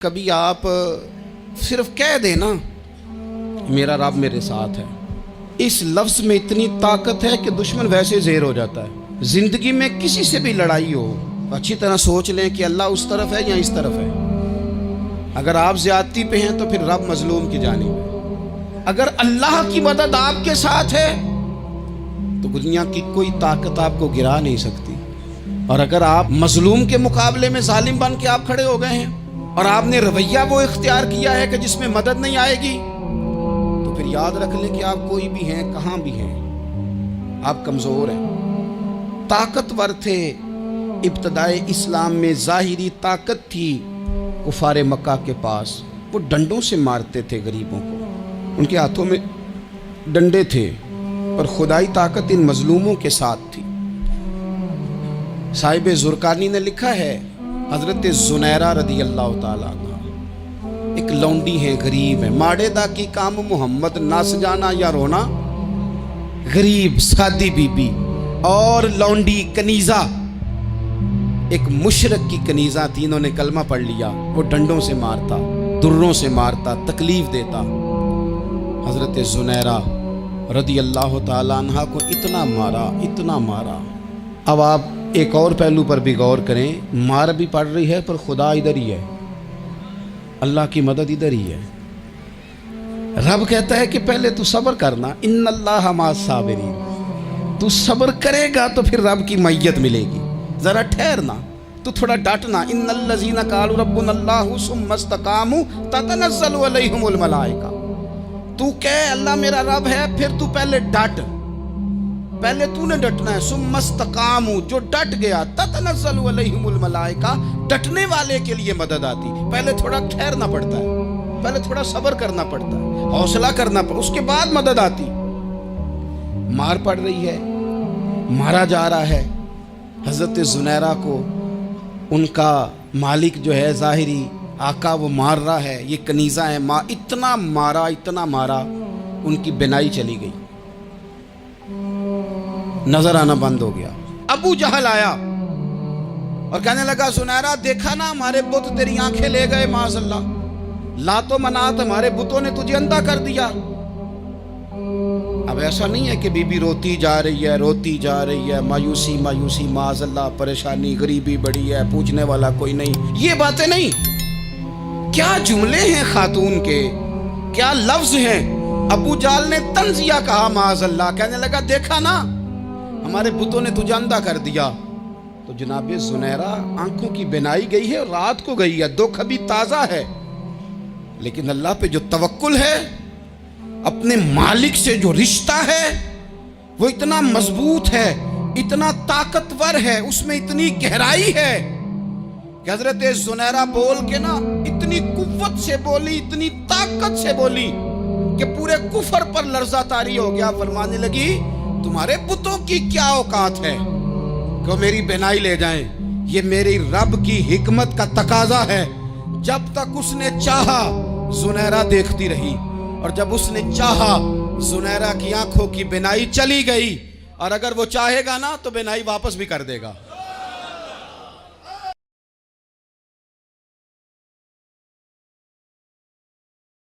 کبھی آپ صرف کہہ دیں نا میرا رب میرے ساتھ ہے، اس لفظ میں اتنی طاقت ہے کہ دشمن ویسے زیر ہو جاتا ہے۔ زندگی میں کسی سے بھی لڑائی ہو اچھی طرح سوچ لیں کہ اللہ اس طرف ہے یا اس طرف ہے۔ اگر آپ زیادتی پہ ہیں تو پھر رب مظلوم کی جانب ہے۔ اگر اللہ کی مدد آپ کے ساتھ ہے تو دنیا کی کوئی طاقت آپ کو گرا نہیں سکتی۔ اور اگر آپ مظلوم کے مقابلے میں ظالم بن کے آپ کھڑے ہو گئے ہیں اور آپ نے رویہ وہ اختیار کیا ہے کہ جس میں مدد نہیں آئے گی، تو پھر یاد رکھ لیں کہ آپ کوئی بھی ہیں، کہاں بھی ہیں، آپ کمزور ہیں۔ طاقتور تھے ابتدائے اسلام میں، ظاہری طاقت تھی کفار مکہ کے پاس، وہ ڈنڈوں سے مارتے تھے غریبوں کو، ان کے ہاتھوں میں ڈنڈے تھے، اور خدائی طاقت ان مظلوموں کے ساتھ تھی۔ صاحب زرقانی نے لکھا ہے حضرت زنیرہ رضی اللہ تعالیٰ عنہ ایک لونڈی ہے، غریب ہے، ماڑے دا کی کام محمد نس جانا یا رونا، غریب سادی بی بی اور لونڈی کنیزہ، ایک مشرک کی کنیزہ تھی، انہوں نے کلمہ پڑھ لیا، وہ ڈنڈوں سے مارتا، دروں سے مارتا، تکلیف دیتا۔ حضرت زنیرہ رضی اللہ تعالیٰ عنہ کو اتنا مارا۔ اب آپ ایک اور پہلو پر بھی غور کریں، مار بھی پڑ رہی ہے پر خدا ادھر ہی ہے، اللہ کی مدد ادھر ہی ہے۔ رب کہتا ہے کہ پہلے تو صبر کرنا، ان اللہ مع الصابرین، تو صبر کرے گا تو پھر رب کی معیت ملے گی، ذرا ٹھہرنا، تو تھوڑا ڈٹنا۔ ان الذین قالوا ربنا اللہ ثم استقاموا تتنزل علیہم الملائکہ، تو کہے اللہ میرا رب ہے، پھر تو پہلے ڈٹ، پہلے تو نے ڈٹنا ہے۔ ثم استقاموا، جو ڈٹ گیا، تتنزل علیہم الملائکہ، ڈٹنے والے کے لیے مدد آتی، پہلے تھوڑا ٹھہرنا پڑتا ہے، پہلے تھوڑا صبر کرنا پڑتا ہے، حوصلہ کرنا پڑتا، اس کے بعد مدد آتی۔ مار پڑ رہی ہے، مارا جا رہا ہے حضرت زنیرہ کو، ان کا مالک جو ہے ظاہری آقا وہ مار رہا ہے، یہ کنیزہ ہے، اتنا مارا ان کی بینائی چلی گئی، نظر آنا بند ہو گیا۔ ابو جہل آیا اور کہنے لگا زنیرہ دیکھا نا ہمارے بت تیری آنکھیں لے گئے، معاذ اللہ، لات و منات ہمارے بتوں نے تجھے اندھا کر دیا۔ اب ایسا نہیں ہے کہ بی بی روتی جا رہی ہے، مایوسی معاذ اللہ، پریشانی، غریبی بڑی ہے، پوچھنے والا کوئی نہیں، یہ باتیں نہیں۔ کیا جملے ہیں خاتون کے، کیا لفظ ہیں۔ ابو جہل نے طنزیہ کہا، معاذ اللہ، کہنے لگا دیکھا نا ہمارے بتوں نے تجھے اندھا کر دیا۔ تو جناب زنیرہ آنکھوں کی بینائی گئی ہے، رات کو گئی ہے، دکھ ابھی تازہ ہے، لیکن اللہ پہ جو توکل ہے، اپنے مالک سے جو رشتہ ہے وہ اتنا مضبوط ہے، اتنا طاقتور ہے، اس میں اتنی گہرائی ہے کہ حضرت زنیرہ بول کے نا اتنی قوت سے بولی، اتنی طاقت سے بولی کہ پورے کفر پر لرزہ طاری ہو گیا۔ فرمانے لگی تمہارے بتوں کی کیا اوقات ہے کہ وہ میری بینائی لے جائیں، یہ میری رب کی حکمت کا تقاضا ہے۔ جب تک اس نے چاہا زنیرہ دیکھتی رہی، اور جب اس نے چاہا زنیرہ کی آنکھوں کی بینائی چلی گئی، اور اگر وہ چاہے گا نا تو بینائی واپس بھی کر دے گا۔